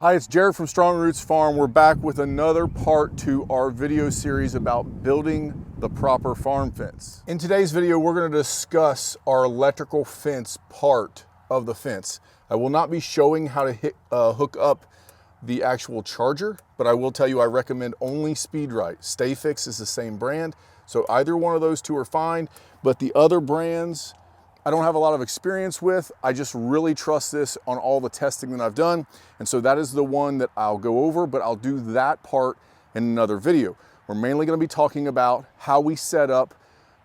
Hi, it's Jared from Strongroots Farm. We're back with another part to our video series about building the proper farm fence. In today's video, we're going to discuss our electrical fence part of the fence. I will not be showing how to hook up the actual charger, but I will tell you I recommend only Speedrite. StayFix is the same brand, so either one of those two are fine, but the other brands I don't have a lot of experience with. I just really trust this on all the testing that I've done. And so that is the one that I'll go over, but I'll do that part in another video. We're mainly gonna be talking about how we set up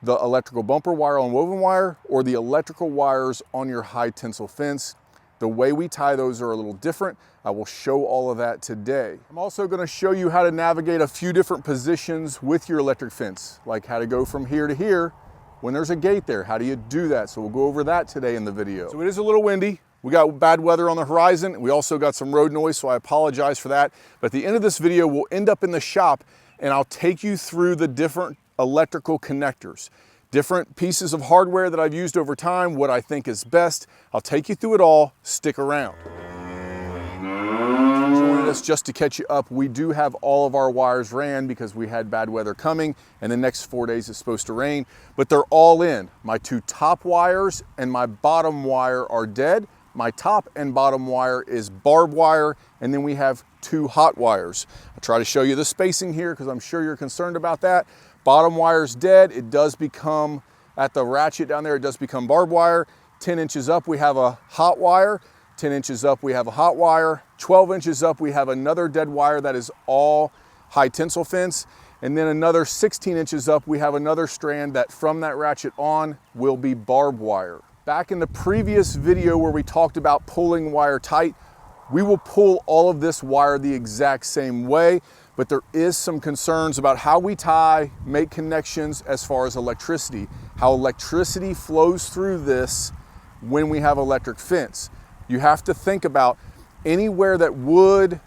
the electrical bumper wire on woven wire or the electrical wires on your high tensile fence. The way we tie those are a little different. I will show all of that today. I'm also gonna show you how to navigate a few different positions with your electric fence, like how to go from here to here. When there's a gate there, how do you do that? So we'll go over that today in the video. So it is a little windy. We got bad weather on the horizon. We also got some road noise, so I apologize for that. But at the end of this video, we'll end up in the shop and I'll take you through the different electrical connectors, different pieces of hardware that I've used over time, what I think is best. I'll take you through it all. Stick around. Joining us just to catch you up, we do have all of our wires ran because we had bad weather coming and the next 4 days it's supposed to rain, but they're all in. My two top wires and my bottom wire are dead. My top and bottom wire is barbed wire, and then we have two hot wires. I'll try to show you the spacing here because I'm sure you're concerned about that. Bottom wire's dead. It does become, at the ratchet down there, it does become barbed wire. 10 inches up, we have a hot wire. 10 inches up, we have a hot wire. 12 inches up, we have another dead wire that is all high tensile fence. And then another 16 inches up, we have another strand that from that ratchet on will be barbed wire. Back in the previous video where we talked about pulling wire tight, we will pull all of this wire the exact same way, but there is some concerns about how we tie, make connections as far as electricity, how electricity flows through this when we have electric fence. You have to think about anywhere that wood,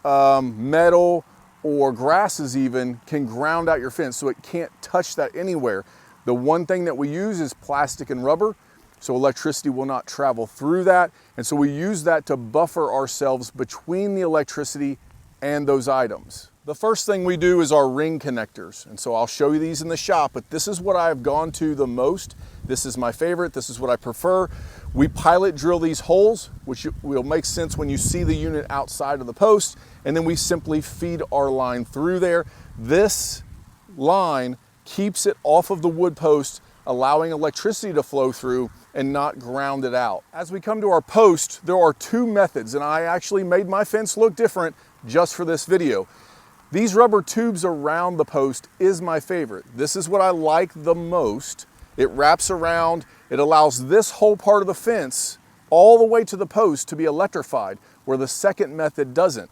metal, or grasses even can ground out your fence, so it can't touch that anywhere. The one thing that we use is plastic and rubber, so electricity will not travel through that. And so we use that to buffer ourselves between the electricity and those items. The first thing we do is our ring connectors. And so I'll show you these in the shop, but this is what I've gone to the most. This is my favorite. This is what I prefer. We pilot drill these holes, which will make sense when you see the unit outside of the post, and then we simply feed our line through there. This line keeps it off of the wood post, allowing electricity to flow through and not ground it out. As we come to our post, there are two methods, and I actually made my fence look different just for this video. These rubber tubes around the post is my favorite. This is what I like the most. It wraps around, it allows this whole part of the fence all the way to the post to be electrified, where the second method doesn't.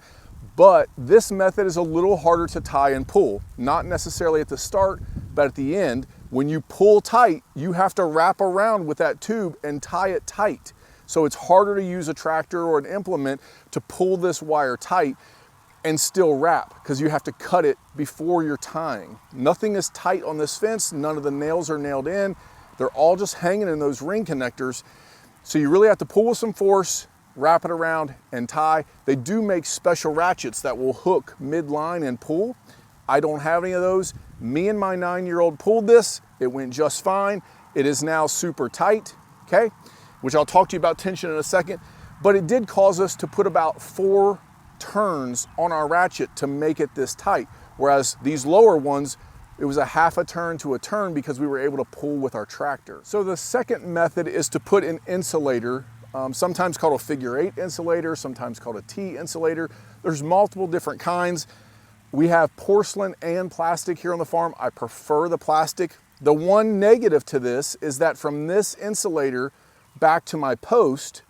But this method is a little harder to tie and pull, not necessarily at the start, but at the end. When you pull tight, you have to wrap around with that tube and tie it tight. So it's harder to use a tractor or an implement to pull this wire tight and still wrap, because you have to cut it before you're tying. Nothing is tight on this fence. None of the nails are nailed in. They're all just hanging in those ring connectors. So you really have to pull with some force, wrap it around and tie. They do make special ratchets that will hook midline and pull. I don't have any of those. Me and my 9-year-old pulled this. It went just fine. It is now super tight, okay? Which I'll talk to you about tension in a second. But it did cause us to put about 4 turns on our ratchet to make it this tight. Whereas these lower ones, it was a half a turn to a turn because we were able to pull with our tractor. So the second method is to put an insulator, sometimes called a figure 8 insulator, sometimes called a T insulator. There's multiple different kinds. We have porcelain and plastic here on the farm. I prefer the plastic. The one negative to this is that from this insulator back to my post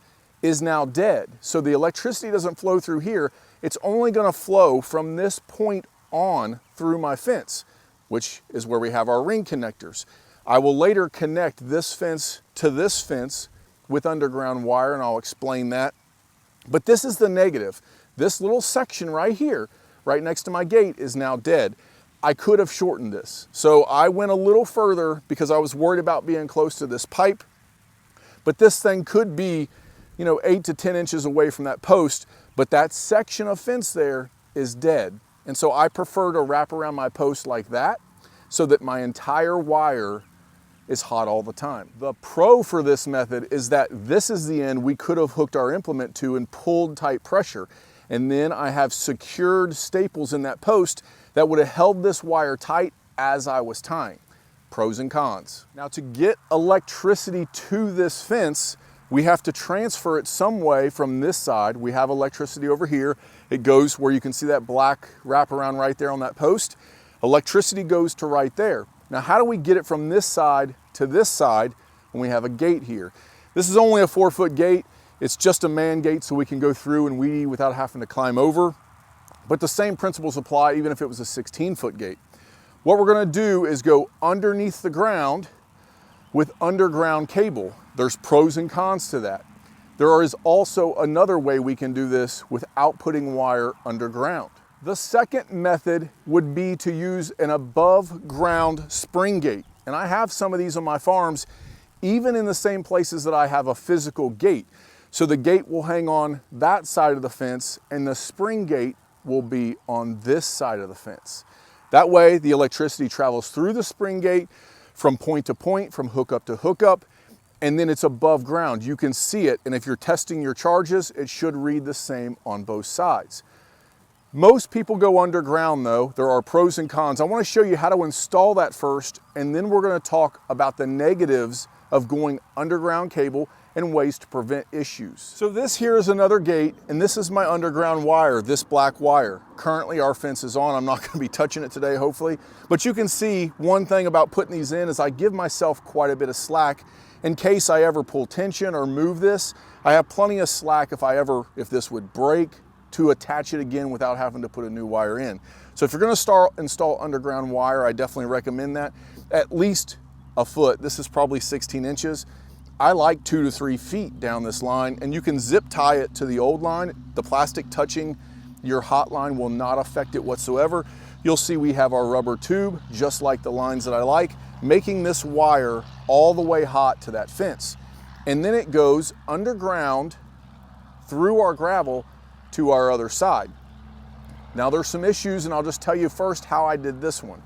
is now dead. So the electricity doesn't flow through here. It's only gonna flow from this point on through my fence, which is where we have our ring connectors. I will later connect this fence to this fence with underground wire, and I'll explain that. But this is the negative. This little section right here, right next to my gate, is now dead. I could have shortened this. So I went a little further because I was worried about being close to this pipe. But this thing could be, 8 to 10 inches away from that post. but that section of fence there is dead. And so I prefer to wrap around my post like that so that my entire wire is hot all the time. The pro for this method is that this is the end we could have hooked our implement to and pulled tight pressure. And then I have secured staples in that post that would have held this wire tight as I was tying. Pros and cons. Now, to get electricity to this fence, we have to transfer it some way from this side. We have electricity over here. It goes where you can see that black wraparound right there on that post. Electricity goes to right there. Now, how do we get it from this side to this side when we have a gate here? This is only a 4-foot gate. It's just a man gate so we can go through and weed without having to climb over. But the same principles apply even if it was a 16-foot gate. What we're gonna do is go underneath the ground with underground cable. There's pros and cons to that. There is also another way we can do this without putting wire underground. The second method would be to use an above ground spring gate. And I have some of these on my farms, even in the same places that I have a physical gate. So the gate will hang on that side of the fence and the spring gate will be on this side of the fence. That way the electricity travels through the spring gate from point to point, from hookup to hookup, and then it's above ground. You can see it, and if you're testing your charges, it should read the same on both sides. Most people go underground though. There are pros and cons. I want to show you how to install that first, and then we're going to talk about the negatives of going underground cable and ways to prevent issues. So this here is another gate, and this is my underground wire, this black wire. Currently our fence is on. I'm not going to be touching it today, hopefully. But you can see one thing about putting these in is I give myself quite a bit of slack in case I ever pull tension or move this. I have plenty of slack if this would break, to attach it again without having to put a new wire in. So if you're going to install underground wire, I definitely recommend that. At least a foot. This is probably 16 inches. I like 2 to 3 feet down this line, and you can zip tie it to the old line. The plastic touching your hot line will not affect it whatsoever. You'll see we have our rubber tube, just like the lines that I like, making this wire all the way hot to that fence. And then it goes underground through our gravel to our other side. Now there's some issues, and I'll just tell you first how I did this one.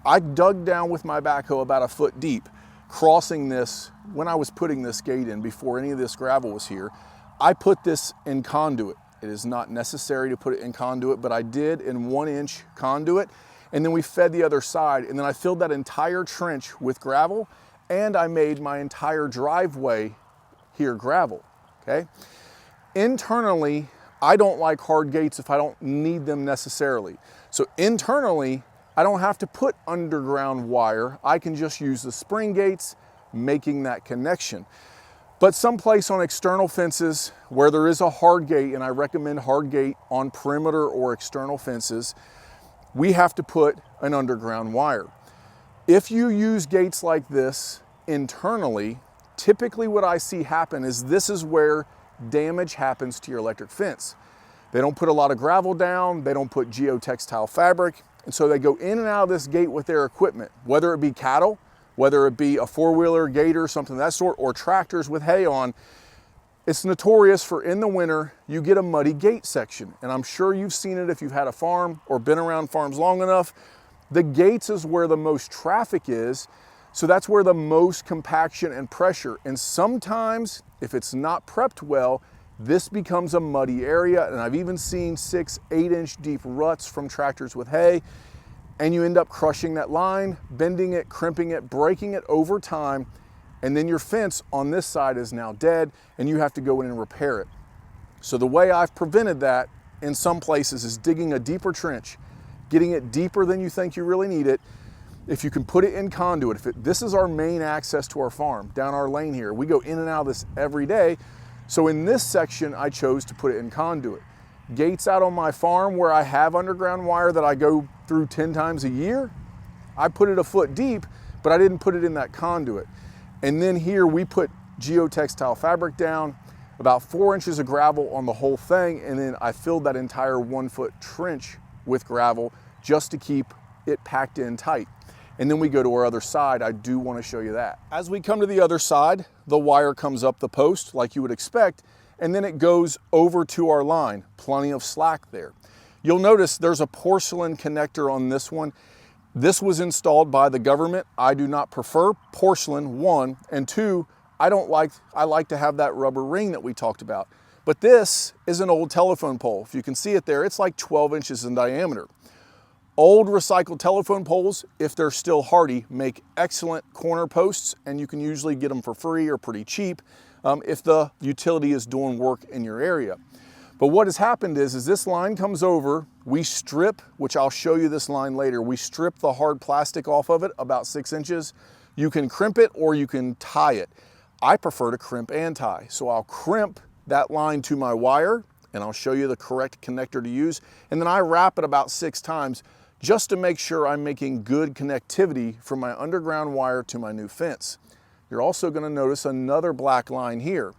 I dug down with my backhoe about a foot deep, crossing this when I was putting this gate in before any of this gravel was here. I put this in conduit. It is not necessary to put it in conduit, but I did in 1-inch conduit, and then we fed the other side, and then I filled that entire trench with gravel, and I made my entire driveway here gravel, okay? Internally, I don't like hard gates if I don't need them necessarily. So internally, I don't have to put underground wire. I can just use the spring gates, making that connection. But someplace on external fences where there is a hard gate, and I recommend hard gate on perimeter or external fences, we have to put an underground wire. If you use gates like this internally, typically what I see happen is this is where damage happens to your electric fence. They don't put a lot of gravel down, they don't put geotextile fabric, and so they go in and out of this gate with their equipment, whether it be cattle, whether it be a four-wheeler, gator, something of that sort, or tractors with hay on. It's notorious for in the winter, you get a muddy gate section. And I'm sure you've seen it if you've had a farm or been around farms long enough. The gates is where the most traffic is. So that's where the most compaction and pressure. And sometimes if it's not prepped well, this becomes a muddy area. And I've even seen 6, 8-inch deep ruts from tractors with hay. And you end up crushing that line, bending it, crimping it, breaking it over time. And then your fence on this side is now dead and you have to go in and repair it. So the way I've prevented that in some places is digging a deeper trench, getting it deeper than you think you really need it. If you can put it in conduit, this is our main access to our farm, down our lane here. We go in and out of this every day. So in this section, I chose to put it in conduit. Gates out on my farm where I have underground wire that I go through 10 times a year, I put it a foot deep, but I didn't put it in that conduit. And then here we put geotextile fabric down, about 4 inches of gravel on the whole thing, and then I filled that entire 1-foot trench with gravel just to keep it packed in tight. And then we go to our other side. I do want to show you that. As we come to the other side, the wire comes up the post like you would expect, and then it goes over to our line. Plenty of slack there. You'll notice there's a porcelain connector on this one. This was installed by the government. I do not prefer porcelain, one, and two, I like to have that rubber ring that we talked about. But this is an old telephone pole. If you can see it there, it's like 12 inches in diameter. Old recycled telephone poles, if they're still hardy, make excellent corner posts, and you can usually get them for free or pretty cheap if the utility is doing work in your area. But what has happened is this line comes over, we strip, which I'll show you this line later, we strip the hard plastic off of it about 6 inches. You can crimp it or you can tie it. I prefer to crimp and tie. So I'll crimp that line to my wire, and I'll show you the correct connector to use. And then I wrap it about 6 times just to make sure I'm making good connectivity from my underground wire to my new fence. You're also going to notice another black line here.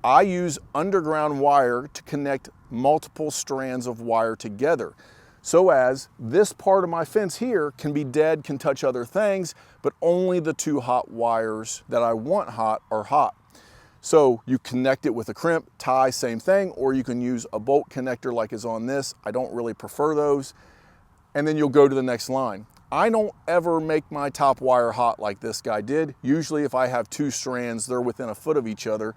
I use underground wire to connect multiple strands of wire together, so as this part of my fence here can be dead, can touch other things, but only the 2 hot wires that I want hot are hot. So you connect it with a crimp, tie, same thing, or you can use a bolt connector like is on this. I don't really prefer those. And then you'll go to the next line. I don't ever make my top wire hot like this guy did. Usually if I have 2 strands, they're within a foot of each other,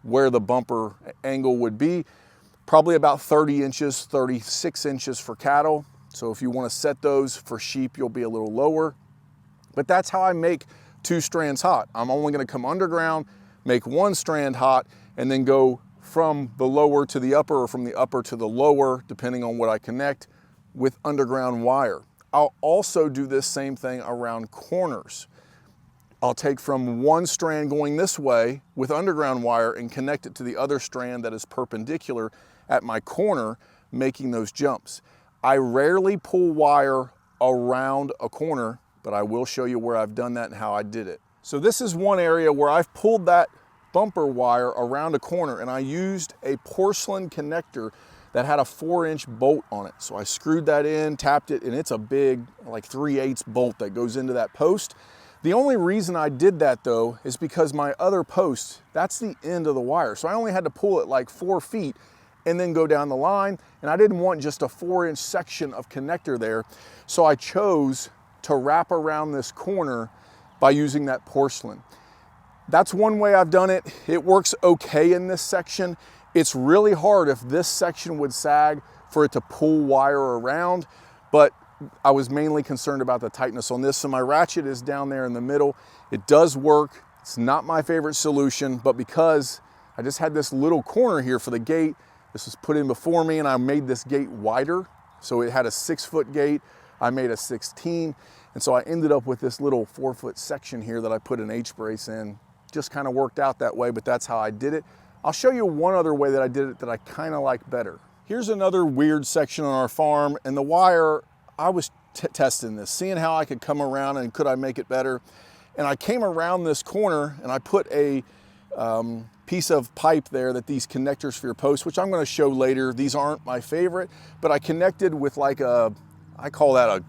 where the bumper angle would be, probably about 30 inches, 36 inches for cattle. So if you want to set those for sheep, you'll be a little lower. But that's how I make 2 strands hot. I'm only going to come underground, make 1 strand hot, and then go from the lower to the upper, or from the upper to the lower, depending on what I connect, with underground wire. I'll also do this same thing around corners. I'll take from 1 strand going this way with underground wire and connect it to the other strand that is perpendicular at my corner, making those jumps. I rarely pull wire around a corner, but I will show you where I've done that and how I did it. So this is one area where I've pulled that bumper wire around a corner, and I used a porcelain connector that had a 4-inch bolt on it. So I screwed that in, tapped it, and it's a big, like 3/8 bolt that goes into that post. The only reason I did that though is because my other post, that's the end of the wire. So I only had to pull it like 4 feet and then go down the line. And I didn't want just a 4-inch section of connector there. So I chose to wrap around this corner by using that porcelain. That's one way I've done it. It works okay in this section. It's really hard if this section would sag for it to pull wire around, but I was mainly concerned about the tightness on this. So my ratchet is down there in the middle. It does work. It's not my favorite solution, but because I just had this little corner here for the gate, this was put in before me, and I made this gate wider. So it had a 6-foot gate. I made a 16. And so I ended up with this little 4-foot section here that I put an H-brace in. Just kind of worked out that way, but that's how I did it. I'll show you one other way that I did it that I kind of like better. Here's another weird section on our farm, and the wire, I was testing this, seeing how I could come around and could I make it better. And I came around this corner and I put a piece of pipe there that these connectors for your posts, which I'm going to show later. These aren't my favorite, but I connected with like I call that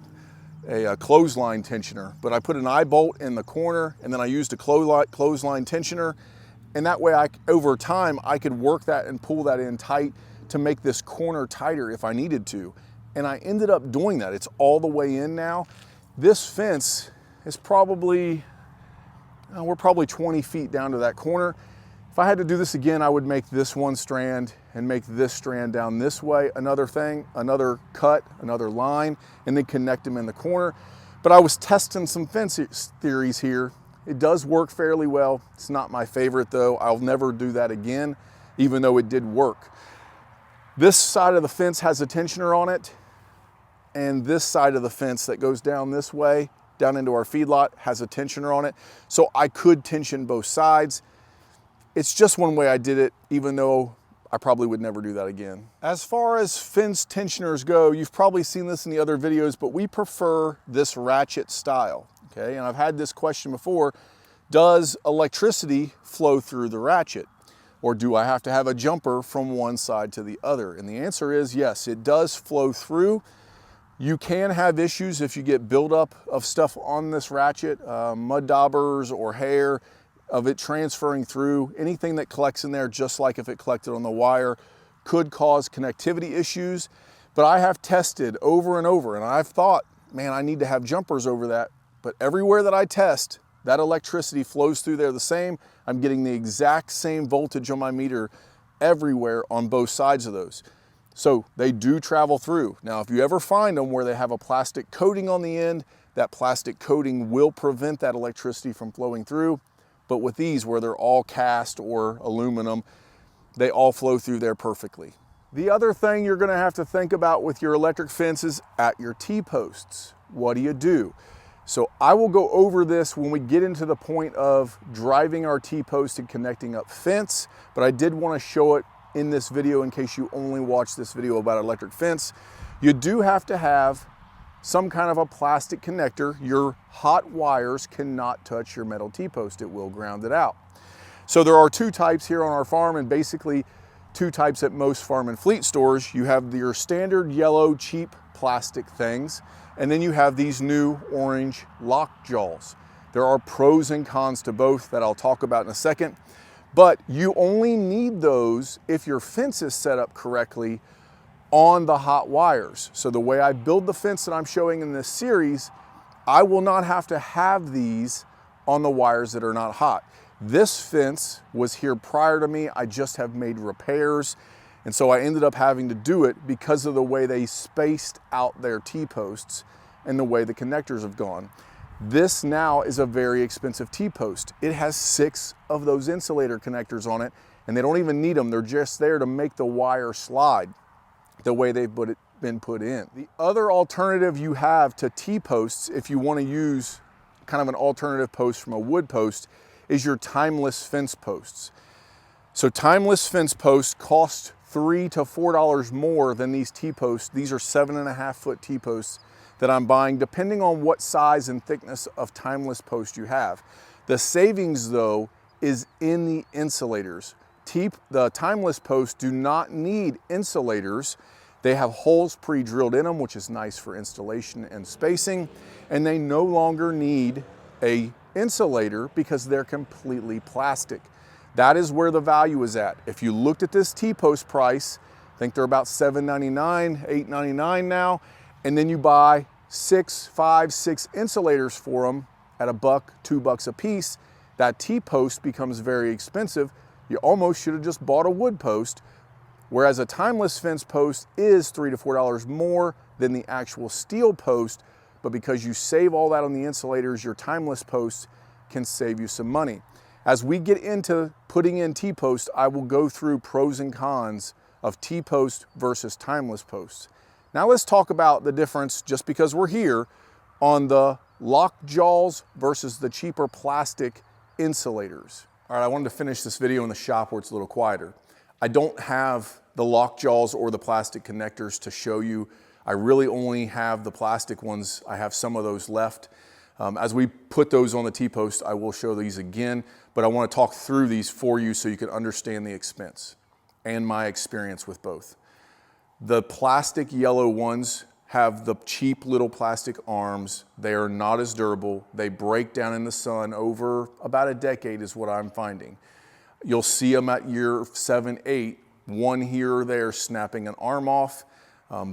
a clothesline tensioner, but I put an eye bolt in the corner and then I used a clothesline tensioner. And that way over time, I could work that and pull that in tight to make this corner tighter if I needed to. And I ended up doing that. It's all the way in now. This fence is probably, we're probably 20 feet down to that corner. If I had to do this again, I would make this 1 strand and make this strand down this way, another cut, another line, and then connect them in the corner. But I was testing some fence theories here. It does work fairly well. It's not my favorite though. I'll never do that again, even though it did work. This side of the fence has a tensioner on it, and this side of the fence that goes down this way, down into our feedlot, has a tensioner on it. So I could tension both sides. It's just one way I did it, even though I probably would never do that again. As far as fence tensioners go, you've probably seen this in the other videos, but we prefer this ratchet style. Okay, and I've had this question before, does electricity flow through the ratchet? Or do I have to have a jumper from one side to the other? And the answer is yes, it does flow through. You can have issues if you get buildup of stuff on this ratchet, mud daubers or hair. of it transferring through, anything that collects in there, just like if it collected on the wire, could cause connectivity issues. But I have tested over and over, and I've thought, man, I need to have jumpers over that. But everywhere that I test, that electricity flows through there the same. I'm getting the exact same voltage on my meter everywhere on both sides of those. So they do travel through. Now, if you ever find them where they have a plastic coating on the end, that plastic coating will prevent that electricity from flowing through. But with these, where they're all cast or aluminum, they all flow through there perfectly. The other thing you're gonna have to think about with your electric fence is at your T-posts. What do you do? So I will go over this when we get into the point of driving our T-post and connecting up fence, but I did want to show it in this video in case you only watch this video about electric fence. You do have to have some kind of a plastic connector. Your hot wires cannot touch your metal T-post. It will ground it out. So there are two types here on our farm, and basically two types at most farm and fleet stores. You have your standard yellow cheap plastic things, and then you have these new orange lock jaws. There are pros and cons to both that I'll talk about in a second, but you only need those if your fence is set up correctly on the hot wires. So the way I build the fence that I'm showing in this series, I will not have to have these on the wires that are not hot. This fence was here prior to me. I just have made repairs. And so I ended up having to do it because of the way they spaced out their T-posts and the way the connectors have gone. This now is a very expensive T-post. It has 6 of those insulator connectors on it, and they don't even need them. They're just there to make the wire slide the way they've been put in. The other alternative you have to T-posts, if you want to use kind of an alternative post from a wood post, is your timeless fence posts. So timeless fence posts cost $3 to $4 more than these T-posts. These are 7.5 foot T-posts that I'm buying, depending on what size and thickness of timeless post you have. The savings though is in the insulators. The timeless posts do not need insulators. They have holes pre-drilled in them, which is nice for installation and spacing, and they no longer need a insulator because they're completely plastic. That is where the value is at. If you looked at this T-post price, I think they're about $7.99, $8.99 now, and then you buy 5, 6 insulators for them at $1, $2 a piece, that T-post becomes very expensive. You almost should have just bought a wood post, whereas a timeless fence post is $3 to $4 more than the actual steel post, but because you save all that on the insulators, your timeless posts can save you some money. As we get into putting in T-post, I will go through pros and cons of T-post versus timeless posts. Now let's talk about the difference, just because we're here, on the lock jaws versus the cheaper plastic insulators. All right, I wanted to finish this video in the shop where it's a little quieter. I don't have the lock jaws or the plastic connectors to show you. I really only have the plastic ones. I have some of those left. As we put those on the T-post, I will show these again, but I want to talk through these for you so you can understand the expense and my experience with both. The plastic yellow ones have the cheap little plastic arms. They are not as durable. They break down in the sun over about a decade is what I'm finding. You'll see them at year 7, 8, one here or there snapping an arm off.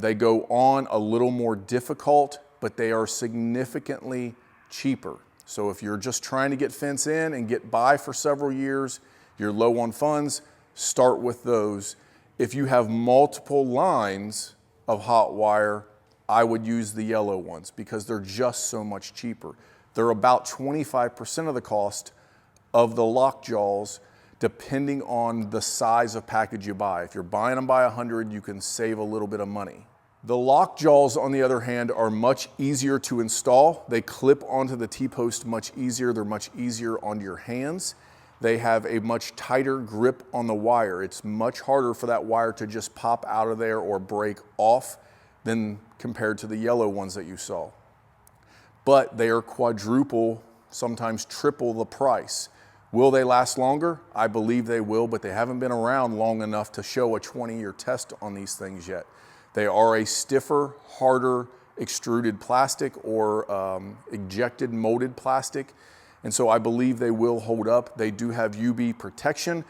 They go on a little more difficult, but they are significantly cheaper. So if you're just trying to get fence in and get by for several years, you're low on funds, start with those. If you have multiple lines of hot wire, I would use the yellow ones because they're just so much cheaper. They're about 25% of the cost of the lock jaws, depending on the size of package you buy. If you're buying them by 100, you can save a little bit of money. The lock jaws, on the other hand, are much easier to install. They clip onto the T-post much easier. They're much easier on your hands. They have a much tighter grip on the wire. It's much harder for that wire to just pop out of there or break off than compared to the yellow ones that you saw. But they are quadruple, sometimes triple the price. Will they last longer? I believe they will, but they haven't been around long enough to show a 20-year test on these things yet. They are a stiffer, harder extruded plastic or ejected molded plastic. and so I believe they will hold up. They do have UV protection,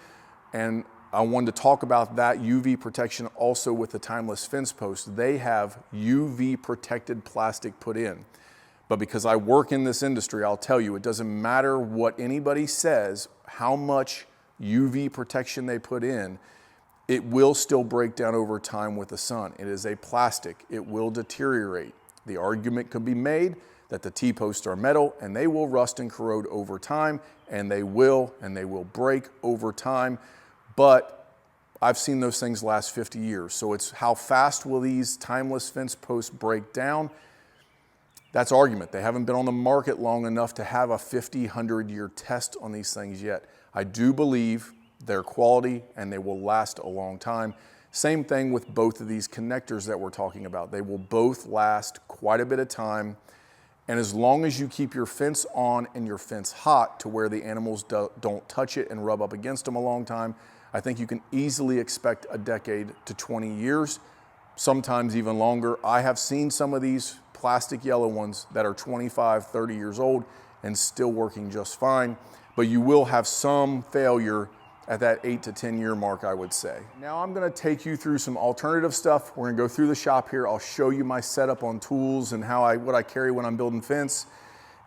and I wanted to talk about that UV protection also with the timeless fence posts. They have UV protected plastic put in. But because I work in this industry, I'll tell you, it doesn't matter what anybody says, how much UV protection they put in, it will still break down over time with the sun. It is a plastic, it will deteriorate. The argument could be made that the T-posts are metal and they will rust and corrode over time, and they will break over time. But I've seen those things last 50 years. So it's how fast will these timeless fence posts break down? That's argument. They haven't been on the market long enough to have a 50, 100-year test on these things yet. I do believe their quality and they will last a long time. Same thing with both of these connectors that we're talking about. They will both last quite a bit of time. And as long as you keep your fence on and your fence hot to where the animals don't touch it and rub up against them a long time, I think you can easily expect a decade to 20 years, sometimes even longer. I have seen some of these plastic yellow ones that are 25, 30 years old and still working just fine, but you will have some failure at that 8 to 10 year mark, I would say. Now I'm gonna take you through some alternative stuff. We're gonna go through the shop here. I'll show you my setup on tools and what I carry when I'm building fence.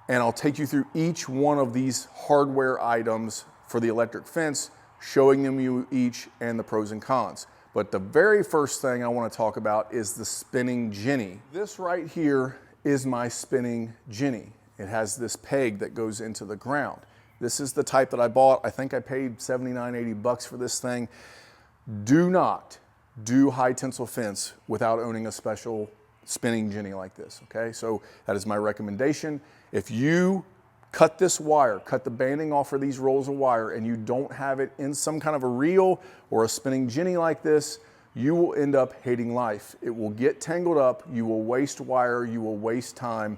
And I'll take you through each one of these hardware items for the electric fence, showing them you each and the pros and cons. But the very first thing I wanna talk about is the spinning Jenny. This right here is my spinning Jenny. It has this peg that goes into the ground. This is the type that I bought. I think I paid 79, 80 bucks for this thing. Do not do high tensile fence without owning a special spinning Jenny like this, okay? So that is my recommendation. If you cut this wire, cut the banding off of these rolls of wire, and you don't have it in some kind of a reel or a spinning Jenny like this, you will end up hating life. It will get tangled up, you will waste wire, you will waste time.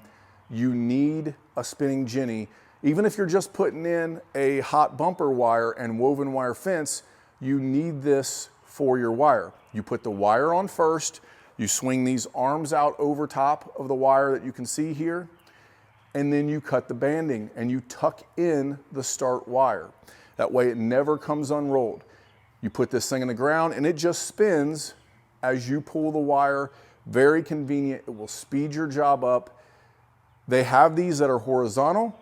You need a spinning Jenny. Even if you're just putting in a hot bumper wire and woven wire fence, you need this for your wire. You put the wire on first, you swing these arms out over top of the wire that you can see here, and then you cut the banding and you tuck in the start wire. That way it never comes unrolled. You put this thing in the ground and it just spins as you pull the wire. Very convenient, it will speed your job up. They have these that are horizontal,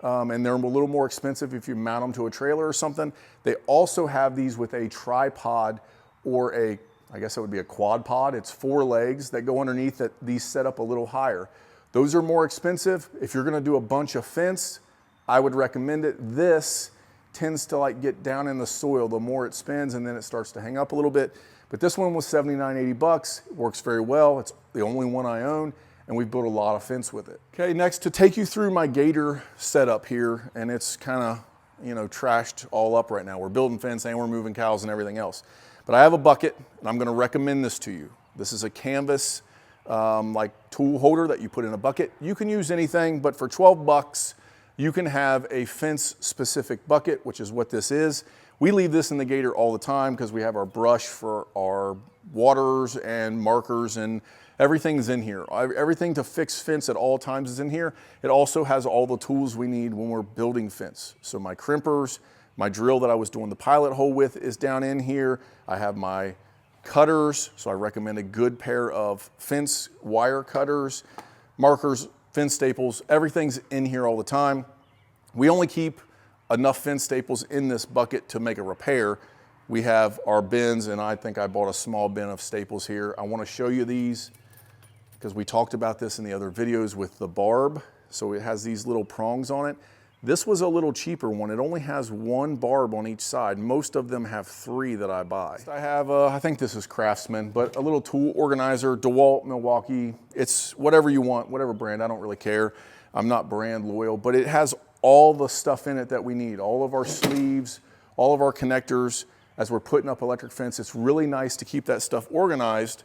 and they're a little more expensive if you mount them to a trailer or something. They also have these with a tripod or I guess it would be a quad pod. It's 4 legs that go underneath that these set up a little higher. Those are more expensive. If you're gonna do a bunch of fence, I would recommend it. This tends to like get down in the soil the more it spins, and then it starts to hang up a little bit. But this one was 79, 80 bucks. It works very well. It's the only one I own, and we've built a lot of fence with it. Okay, next to take you through my gator setup here, and it's kind of, trashed all up right now. We're building fence and we're moving cows and everything else. But I have a bucket, and I'm gonna recommend this to you. This is a canvas like tool holder that you put in a bucket. You can use anything, but for 12 bucks, you can have a fence specific bucket, which is what this is. We leave this in the gator all the time because we have our brush for our waters and markers, and everything's in here. Everything to fix fence at all times is in here. It also has all the tools we need when we're building fence. So my crimpers, my drill that I was doing the pilot hole with is down in here. I have my cutters, so I recommend a good pair of fence wire cutters, markers, fence staples. Everything's in here all the time. We only keep enough fence staples in this bucket to make a repair. We have our bins, and I think I bought a small bin of staples here. I want to show you these because we talked about this in the other videos with the barb. So it has these little prongs on it. This was a little cheaper one. It only has 1 barb on each side. Most of them have 3 that I buy. I have, I think this is Craftsman, but a little tool organizer, DeWalt, Milwaukee. It's whatever you want, whatever brand, I don't really care. I'm not brand loyal, but it has all the stuff in it that we need. All of our sleeves, all of our connectors. As we're putting up electric fence, it's really nice to keep that stuff organized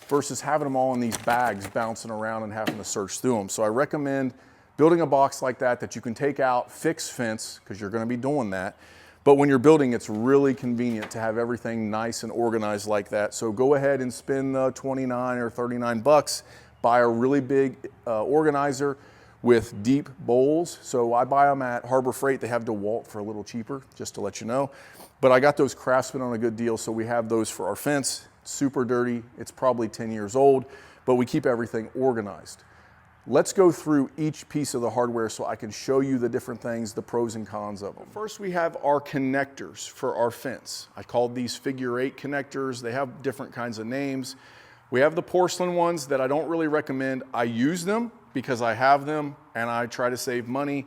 versus having them all in these bags bouncing around and having to search through them. So I recommend building a box like that you can take out, fix fence, because you're gonna be doing that. But when you're building, it's really convenient to have everything nice and organized like that. So go ahead and spend the 29 or 39 bucks, buy a really big organizer. with deep bowls. So I buy them at Harbor Freight. They have DeWalt for a little cheaper, just to let you know. But I got those Craftsman on a good deal, so we have those for our fence. Super dirty. It's probably 10 years old, but we keep everything organized. Let's go through each piece of the hardware so I can show you the different things, the pros and cons of them. First, we have our connectors for our fence. I called these figure 8 connectors. They have different kinds of names. We have the porcelain ones that I don't really recommend. I use them because I have them and I try to save money.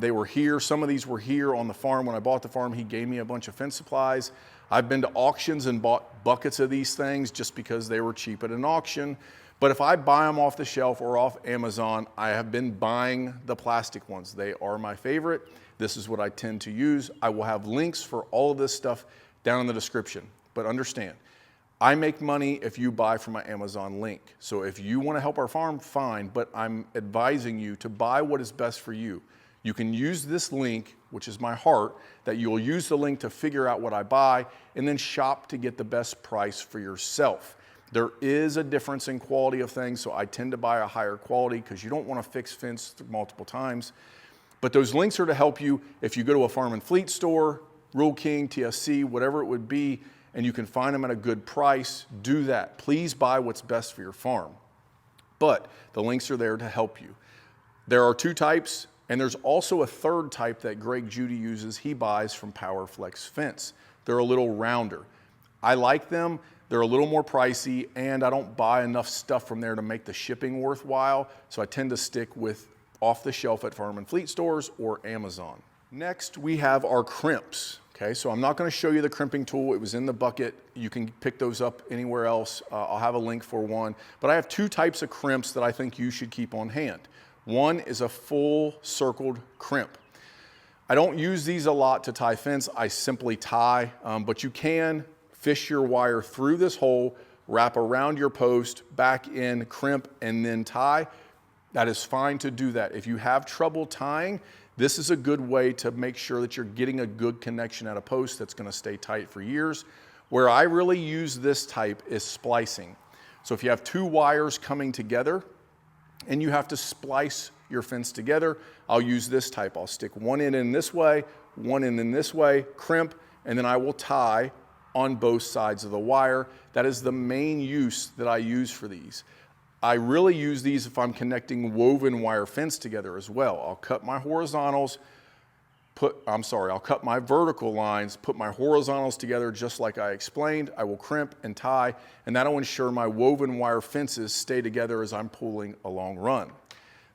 They were here. Some of these were here on the farm. When I bought the farm, he gave me a bunch of fence supplies. I've been to auctions and bought buckets of these things just because they were cheap at an auction. But if I buy them off the shelf or off Amazon, I have been buying the plastic ones. They are my favorite. This is what I tend to use. I will have links for all of this stuff down in the description. But understand, I make money if you buy from my Amazon link. So if you want to help our farm, fine, but I'm advising you to buy what is best for you. You can use this link, which is my heart, that you'll use the link to figure out what I buy and then shop to get the best price for yourself. There is a difference in quality of things, so I tend to buy a higher quality because you don't want to fix fence multiple times. But those links are to help you if you go to a farm and fleet store, Rural King, TSC, whatever it would be, and you can find them at a good price, do that. Please buy what's best for your farm. But the links are there to help you. There are 2 types, and there's also a 3rd type that Greg Judy uses. He buys from PowerFlex Fence. They're a little rounder. I like them. They're a little more pricey, and I don't buy enough stuff from there to make the shipping worthwhile, so I tend to stick with off the shelf at farm and fleet stores or Amazon. Next, we have our crimps. Okay, so I'm not going to show you the crimping tool. It was in the bucket. You can pick those up anywhere else. I'll have a link for one. But I have 2 types of crimps that I think you should keep on hand. One is a full circled crimp. I don't use these a lot to tie fence. I simply tie, but you can fish your wire through this hole, wrap around your post, back in, crimp, and then tie. That is fine to do that. If you have trouble tying, this is a good way to make sure that you're getting a good connection at a post that's going to stay tight for years. Where I really use this type is splicing. So if you have 2 wires coming together and you have to splice your fence together, I'll use this type. I'll stick one end in this way, one end in this way, crimp, and then I will tie on both sides of the wire. That is the main use that I use for these. I really use these if I'm connecting woven wire fence together as well. I'll cut my horizontals, I'll cut my vertical lines, put my horizontals together just like I explained. I will crimp and tie, and that'll ensure my woven wire fences stay together as I'm pulling a long run.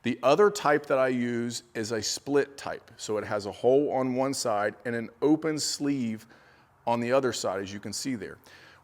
The other type that I use is a split type. So it has a hole on one side and an open sleeve on the other side, as you can see there.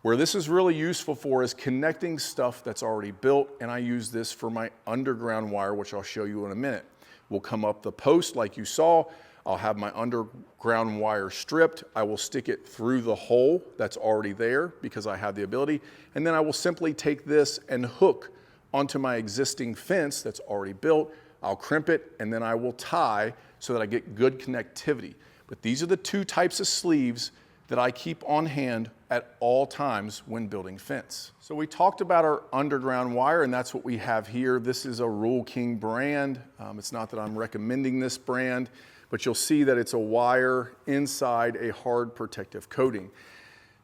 Where this is really useful for is connecting stuff that's already built, and I use this for my underground wire, which I'll show you in a minute. We'll come up the post like you saw. I'll have my underground wire stripped. I will stick it through the hole that's already there because I have the ability, and then I will simply take this and hook onto my existing fence that's already built. I'll crimp it, and then I will tie so that I get good connectivity. But these are the 2 types of sleeves that I keep on hand at all times when building fence. So we talked about our underground wire, and that's what we have here. This is a Rural King brand. It's not that I'm recommending this brand, but you'll see that it's a wire inside a hard protective coating.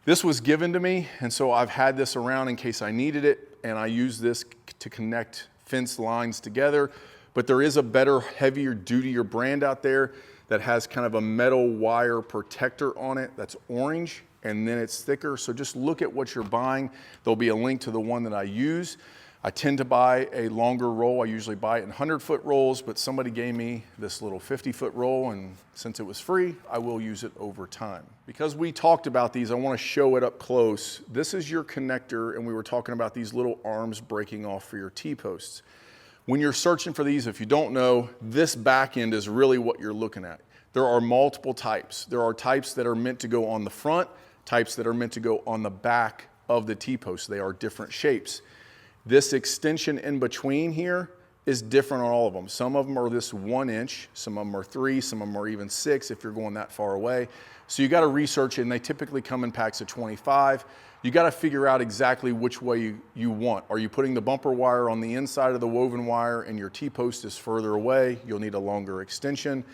This was given to me, and so I've had this around in case I needed it, and I use this to connect fence lines together. But there is a better, heavier, dutier brand out there that has kind of a metal wire protector on it that's orange, and then it's thicker. So just look at what you're buying. There'll be a link to the one that I use. I tend to buy a longer roll. I usually buy it in 100-foot rolls, but somebody gave me this little 50-foot roll, and since it was free, I will use it over time. Because we talked about these, I want to show it up close. This is your connector, and we were talking about these little arms breaking off for your T-posts. When you're searching for these, if you don't know, this back end is really what you're looking at. There are multiple types. There are types that are meant to go on the front, types that are meant to go on the back of the T-post. They are different shapes. This extension in between here is different on all of them. Some of them are this 1 inch, some of them are 3, some of them are even 6 if you're going that far away. So you gotta research it, and they typically come in packs of 25. You gotta figure out exactly which way you want. Are you putting the bumper wire on the inside of the woven wire and your T-post is further away? You'll need a longer extension.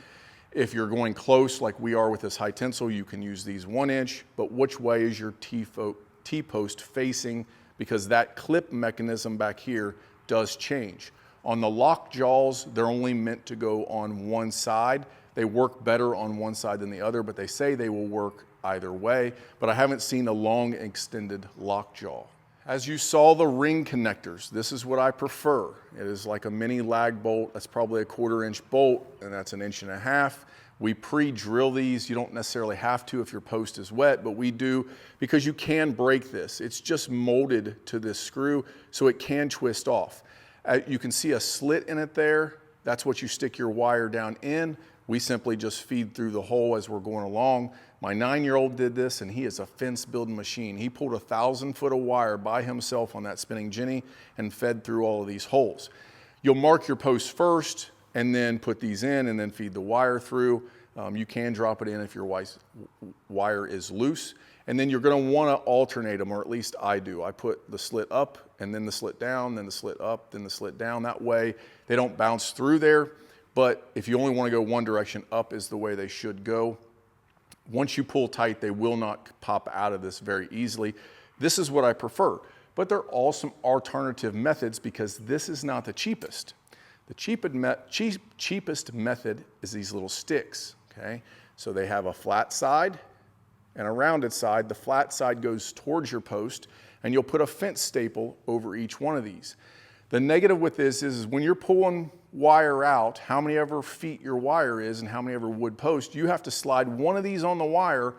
If you're going close like we are with this high tensile, you can use these 1 inch, but which way is your T-post facing? Because that clip mechanism back here does change. On the lock jaws, they're only meant to go on one side. They work better on one side than the other, but they say they will work either way. But I haven't seen a long extended lock jaw. As you saw the ring connectors, this is what I prefer. It is like a mini lag bolt. That's probably a 1/4 inch bolt, and that's 1.5 inches. We pre-drill these. You don't necessarily have to if your post is wet, but we do because you can break this. It's just molded to this screw, so it can twist off. You can see a slit in it there. That's what you stick your wire down in. We simply just feed through the hole as we're going along. My 9-year-old did this, and he is a fence building machine. He pulled 1,000 foot of wire by himself on that spinning Jenny and fed through all of these holes. You'll mark your posts first and then put these in and then feed the wire through. You can drop it in if your wire is loose. And then you're gonna wanna alternate them, or at least I do. I put the slit up and then the slit down, then the slit up, then the slit down. That way they don't bounce through there. But if you only wanna go one direction, up is the way they should go. Once you pull tight, they will not pop out of this very easily. This is what I prefer. But there are also alternative methods because this is not the cheapest. The cheapest method is these little sticks, okay? So they have a flat side and a rounded side. The flat side goes towards your post, and you'll put a fence staple over each one of these. The negative with this is when you're pulling wire out, how many ever feet your wire is and how many ever wood post, you have to slide one of these on the wire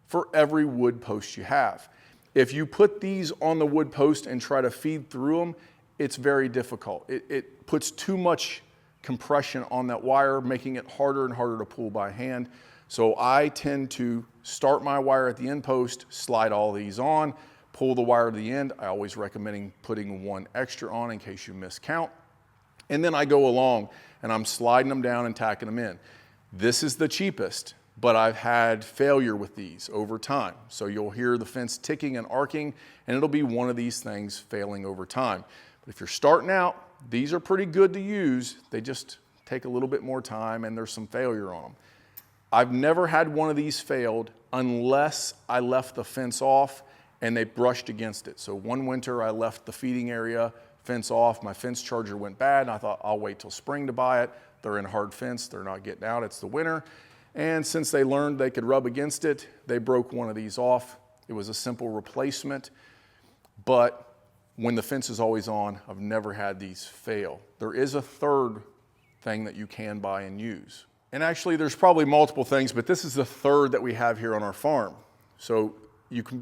for every wood post you have. If you put these on the wood post and try to feed through them, it's very difficult. It puts too much compression on that wire, making it harder and harder to pull by hand. So I tend to start my wire at the end post, slide all these on, pull the wire to the end. I always recommend putting one extra on in case you miscount. And then I go along and I'm sliding them down and tacking them in. This is the cheapest, but I've had failure with these over time. So you'll hear the fence ticking and arcing, and it'll be one of these things failing over time. But if you're starting out, these are pretty good to use. They just take a little bit more time and there's some failure on them. I've never had one of these failed unless I left the fence off and they brushed against it. So one winter I left the feeding area fence off, my fence charger went bad, and I thought I'll wait till spring to buy it. They're in hard fence, they're not getting out, it's the winter. And since they learned they could rub against it, they broke one of these off. It was a simple replacement, but when the fence is always on, I've never had these fail. There is a third thing that you can buy and use. And actually there's probably multiple things, but this is the third that we have here on our farm. So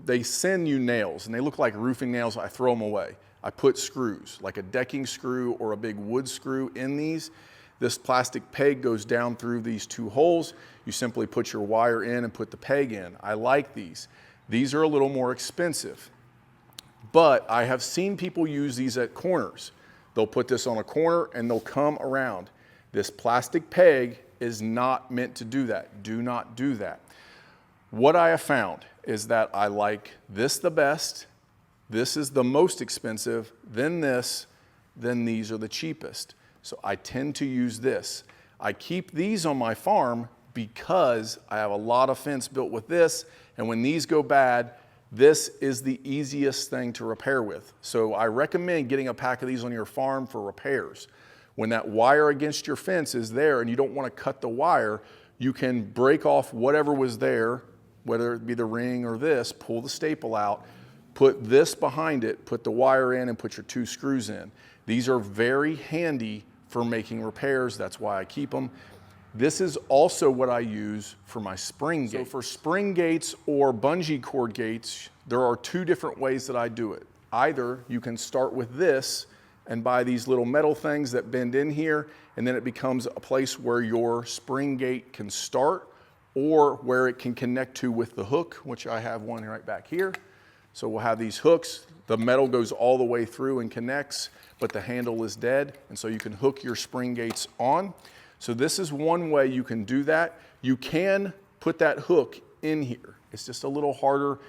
they send you nails and they look like roofing nails. I throw them away. I put screws, like a decking screw or a big wood screw in these. This plastic peg goes down through these two holes. You simply put your wire in and put the peg in. I like these. These are a little more expensive, but I have seen people use these at corners. They'll put this on a corner and they'll come around. This plastic peg is not meant to do that. Do not do that. What I have found is that I like this the best. This is the most expensive, then this, then these are the cheapest. So I tend to use this. I keep these on my farm because I have a lot of fence built with this, and when these go bad, this is the easiest thing to repair with. So I recommend getting a pack of these on your farm for repairs. When that wire against your fence is there and you don't want to cut the wire, you can break off whatever was there, whether it be the ring or this, pull the staple out, put this behind it, put the wire in, and put your 2 screws in. These are very handy for making repairs. That's why I keep them. This is also what I use for my spring gates. So for spring gates or bungee cord gates, there are 2 different ways that I do it. Either you can start with this and buy these little metal things that bend in here, and then it becomes a place where your spring gate can start, or where it can connect to with the hook, which I have one right back here. So we'll have these hooks. The metal goes all the way through and connects, but the handle is dead. And so you can hook your spring gates on. So this is one way you can do that. You can put that hook in here. It's just a little harder,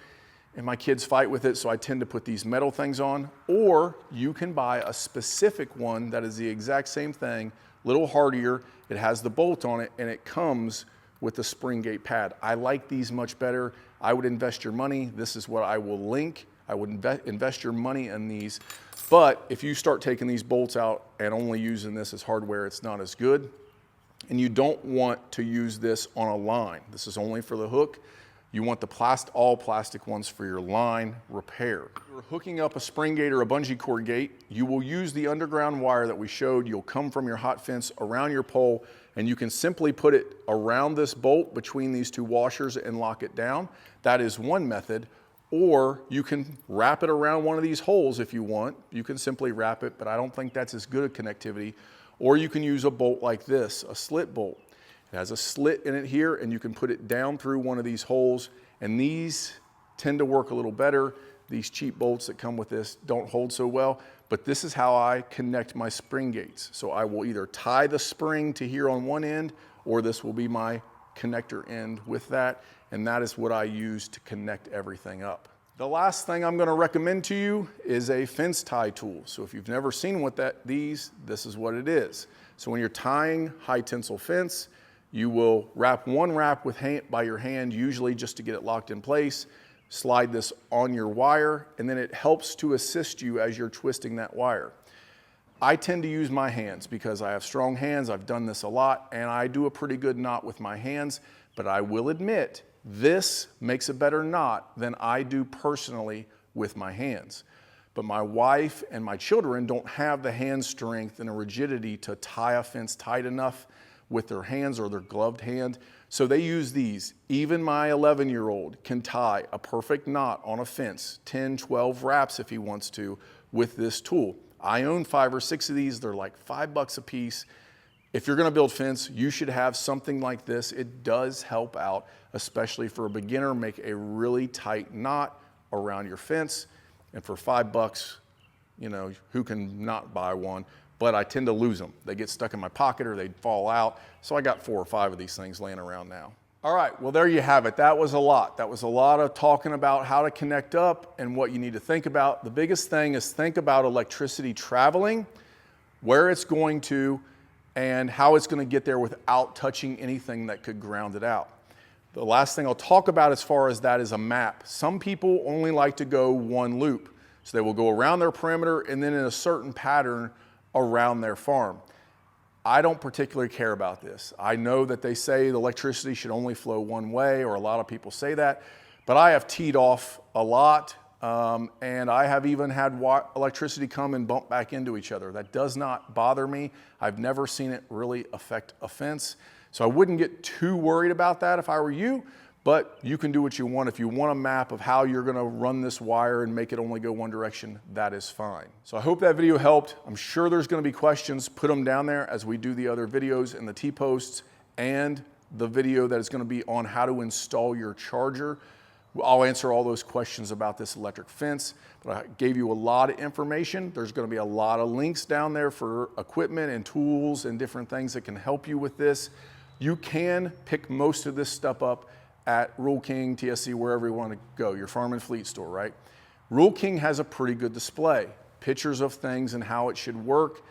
and my kids fight with it, so I tend to put these metal things on. Or you can buy a specific one that is the exact same thing, a little hardier. It has the bolt on it, and it comes with the spring gate pad. I like these much better. I would invest your money. This is what I will link. I would invest your money in these. But if you start taking these bolts out and only using this as hardware, it's not as good. And you don't want to use this on a line. This is only for the hook. You want the all plastic ones for your line repair. If you're hooking up a spring gate or a bungee cord gate, you will use the underground wire that we showed. You'll come from your hot fence around your pole, and you can simply put it around this bolt between these two washers and lock it down. That is one method. Or you can wrap it around one of these holes if you want. You can simply wrap it, but I don't think that's as good a connectivity. Or you can use a bolt like this, a slit bolt. It has a slit in it here, and you can put it down through one of these holes, and these tend to work a little better. These cheap bolts that come with this don't hold so well, but this is how I connect my spring gates. So I will either tie the spring to here on one end, or this will be my connector end with that, and that is what I use to connect everything up. The last thing I'm going to recommend to you is a fence tie tool. So if you've never seen this is what it is. So when you're tying high tensile fence, you will wrap one wrap by your hand, usually just to get it locked in place, slide this on your wire, and then it helps to assist you as you're twisting that wire. I tend to use my hands because I have strong hands. I've done this a lot, and I do a pretty good knot with my hands, but I will admit, this makes a better knot than I do personally with my hands. But my wife and my children don't have the hand strength and the rigidity to tie a fence tight enough with their hands or their gloved hand. So they use these. Even my 11-year-old can tie a perfect knot on a fence, 10, 12 wraps if he wants to, with this tool. I own 5 or 6 of these. They're like $5 a piece. If you're gonna build fence, you should have something like this. It does help out, especially for a beginner. Make a really tight knot around your fence. And for $5, you know, who can not buy one? But I tend to lose them. They get stuck in my pocket or they fall out. So I got 4 or 5 of these things laying around now. All right, well, there you have it. That was a lot. That was a lot of talking about how to connect up and what you need to think about. The biggest thing is think about electricity traveling, where it's going to, and how it's going to get there without touching anything that could ground it out. The last thing I'll talk about as far as that is a map. Some people only like to go one loop. So they will go around their perimeter and then in a certain pattern around their farm. I don't particularly care about this. I know that they say the electricity should only flow one way, or a lot of people say that, but I have teed off a lot, and I have even had electricity come and bump back into each other. That does not bother me. I've never seen it really affect a fence. So I wouldn't get too worried about that if I were you, but you can do what you want. If you want a map of how you're gonna run this wire and make it only go one direction, that is fine. So I hope that video helped. I'm sure there's gonna be questions. Put them down there as we do the other videos and the T-posts and the video that is gonna be on how to install your charger. I'll answer all those questions about this electric fence, but I gave you a lot of information. There's gonna be a lot of links down there for equipment and tools and different things that can help you with this. You can pick most of this stuff up at Rural King, TSC, wherever you want to go, your farm and fleet store, right? Rural King has a pretty good display, pictures of things and how it should work.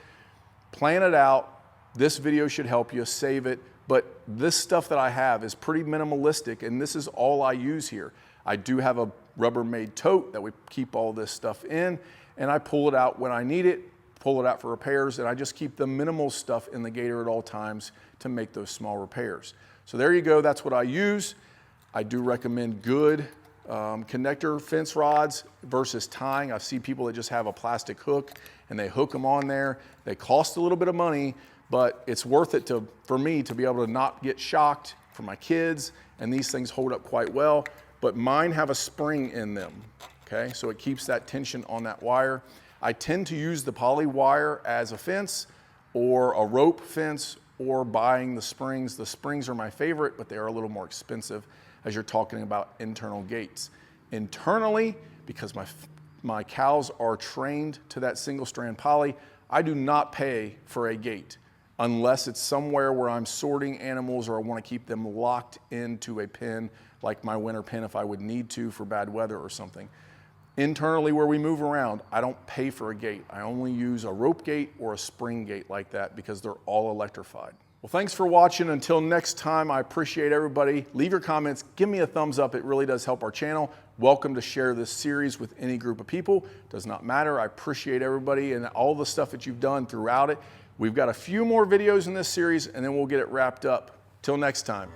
Plan it out. This video should help you, save it. But this stuff that I have is pretty minimalistic, and this is all I use here. I do have a Rubbermaid tote that we keep all this stuff in, and I pull it out when I need it, pull it out for repairs, and I just keep the minimal stuff in the gator at all times to make those small repairs. So there you go, that's what I use. I do recommend good connector fence rods versus tying. I see people that just have a plastic hook and they hook them on there. They cost a little bit of money, but it's worth it for me to be able to not get shocked, for my kids, and these things hold up quite well. But mine have a spring in them, okay? So it keeps that tension on that wire. I tend to use the poly wire as a fence or a rope fence or buying the springs. The springs are my favorite, but they are a little more expensive as you're talking about internal gates. Internally, because my cows are trained to that single strand poly. I do not pay for a gate unless it's somewhere where I'm sorting animals or I want to keep them locked into a pen, like my winter pen if I would need to for bad weather or something. Internally where we move around, I don't pay for a gate. I only use a rope gate or a spring gate like that because they're all electrified. Well, thanks for watching. Until next time, I appreciate everybody. Leave your comments, give me a thumbs up. It really does help our channel. Welcome to share this series with any group of people. Does not matter. I appreciate everybody and all the stuff that you've done throughout it. We've got a few more videos in this series and then we'll get it wrapped up. Till next time.